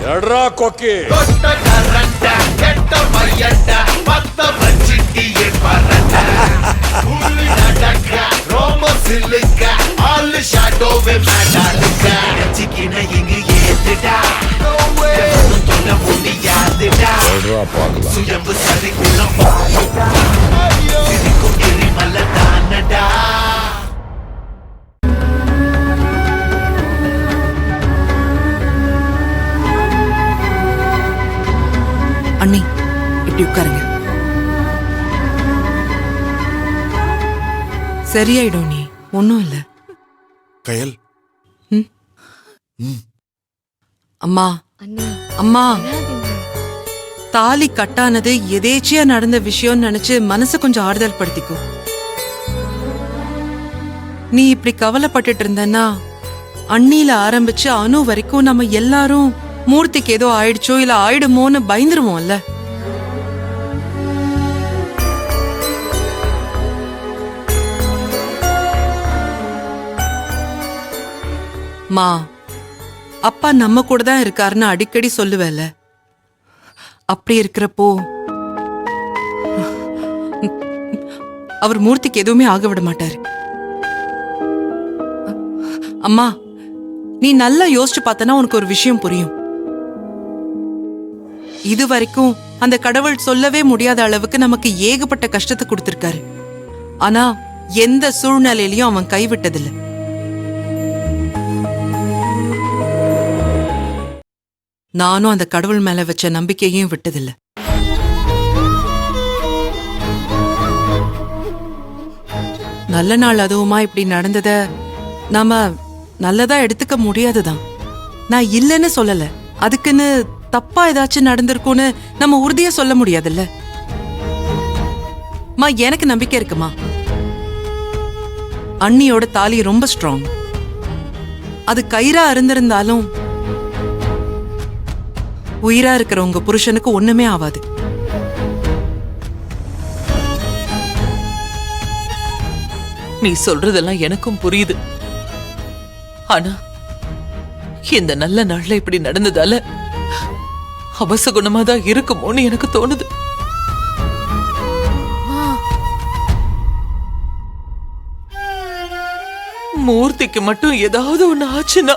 எட்ரா கொக்கி அண்ணி இப்படி உட்காருங்க. சரியாயிடும் நீ, ஒன்னும் இல்ல. கயல் அம்மா அம்மா, தாலி கட்டானது எதேச்சியா நடந்த விஷயம் நினைச்சு மனசு கொஞ்சம் ஆறுதல் படுத்திக்கோ. நீ இப்படி கவலைப்பட்டுட்டு இருந்தன்னா அண்ணில ஆரம்பிச்சு அணு வரைக்கும் நம்ம எல்லாரும் மூர்த்திக்கு ஏதோ ஆயிடுச்சோ இல்ல ஆயிடுமோன்னு பயந்துருவோம்ல. மா, அப்பா நம்ம கூட தான் இருக்காருன்னு அடிக்கடி சொல்லுவேல. அப்படி இருக்கிறப்போ அவர் மூர்த்திக்கு எதுவுமே ஆக விட மாட்டாரு. அம்மா, நீ நல்லா யோசிச்சு பார்த்தனா உனக்கு ஒரு விஷயம் புரியும். இது வரைக்கும் அந்த கடவுள் சொல்லவே முடியாத அளவுக்கு நமக்கு ஏகப்பட்ட கஷ்டத்தை கொடுத்திருக்காரு. ஆனா எந்த சூழ்நிலையிலயும் அவன் கைவிட்டதில்லை. நானும் அந்த கடவுள் மேல வச்ச நம்பிக்கையும் விட்டதில்லை. நல்ல நாள் அதுவுமா இப்படி நடந்தத நாம நல்லதா எடுத்துக்க முடியாதுதான். நான் இல்லைன்னு சொல்லல, அதுக்குன்னு தப்பா ஏதாச்சும் நடந்திருக்கும்னு நம்ம உறுதியா சொல்ல முடியாதுல்ல. மா, எனக்கு நம்பிக்கை இருக்குமா. அண்ணியோட தாலி ரொம்ப ஸ்ட்ராங். அது கயிறா இருந்திருந்தாலும் உயிரா இருக்கிற உங்க புருஷனுக்கு ஒண்ணுமே ஆவாது. நீ சொல்றதெல்லாம் எனக்கும் புரியுது. ஆனா இந்த நல்ல நாள்ல இப்படி நடந்ததால அபசகுணமா தான் இருக்குமோன்னு எனக்கு தோணுது. மூர்த்திக்கு மட்டும் ஏதாவது ஒண்ணு ஆச்சுன்னா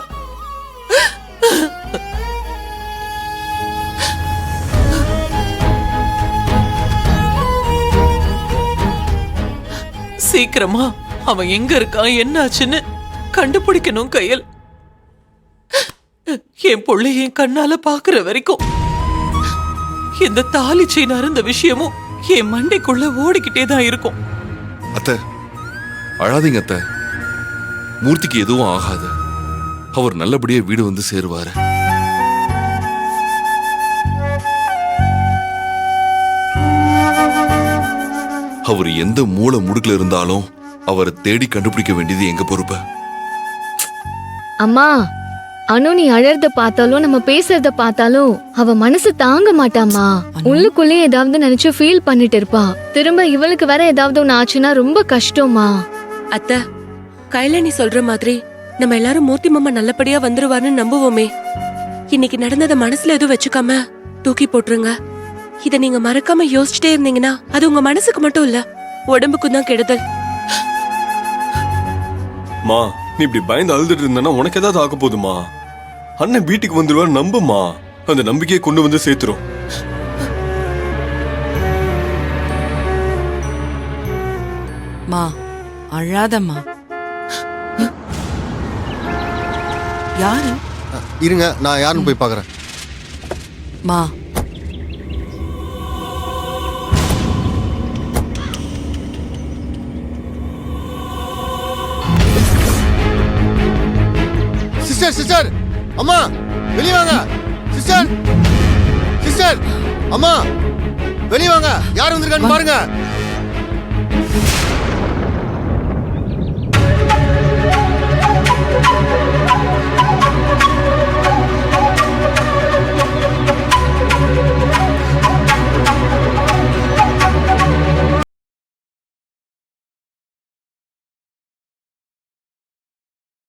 சீக்கிரமா அவன் எங்க இருக்கான், என்ன ஆச்சுன்னு கண்டுபிடிக்கணும் கயல். என் பொண்ணை என் கண்ணால பாக்குற வரைக்கும் இந்த தாலி செயின் அருந்த விஷயமும் என் மண்டைக்குள்ள ஓடிக்கிட்டே தான் இருக்கும். அத்தை, அழாதீங்க அத்தை. மூர்த்திக்கு எதுவும் ஆகாது. அவர் நல்லபடியா வீடு வந்து சேருவாரு. அவர் எந்த மூல முடுக்குல இருந்தாலும் அவரை தேடி கண்டுபிடிக்க வேண்டியது எங்க பொறுப்பு. அம்மா, அனு நீ அழறத பார்த்தாலும் நம்ம பேசுறத பார்த்தாலும் அவ மனசு தாங்க மாட்டாமா. உள்ளுக்குள்ளே ஏதாவது நினைச்சு ஃபீல் பண்ணிட்டு இருப்பா. திரும்ப இவளுக்கு வேற ஏதாவது ஒண்ணு ஆச்சுன்னா ரொம்ப கஷ்டமா. அத்த, கையில நீ சொல்ற மாதிரி நம்ம எல்லாரும் மூர்த்தி மாமா நல்லபடியா வந்துருவாருன்னு நம்புவோமே. இன்னைக்கு நடந்தத மனசுல எதுவும் வச்சுக்காம தூக்கி போட்டுருங்க. இத நீங்க மறக்காம யோசிச்சுட்டே இருந்தீங்கன்னா அது உங்க மனசுக்கு மட்டும் இல்ல, உடம்புக்கும் தான் கெடுதல். மா, நீ இப்படி பயந்து அழுதுட்டு இருந்தா உனக்கு ஏதாவது ஆக போதுமா? அண்ணன் வீட்டுக்கு வந்துருவார், நம்புமா. அந்த நம்பிக்கையை கொண்டு வந்து சேர்த்துரும். மா, அழாதம்மா. யாரு? இருங்க, நான் யாருன்னு போய் பாக்குறேன். மா, சிஸ்டர், சிஸ்டர், அம்மா வெளியே வாங்க. சிஸ்டர், சிஸ்டர், அம்மா வெளியே வாங்க. யார் வந்திருக்கான்னு பாருங்க.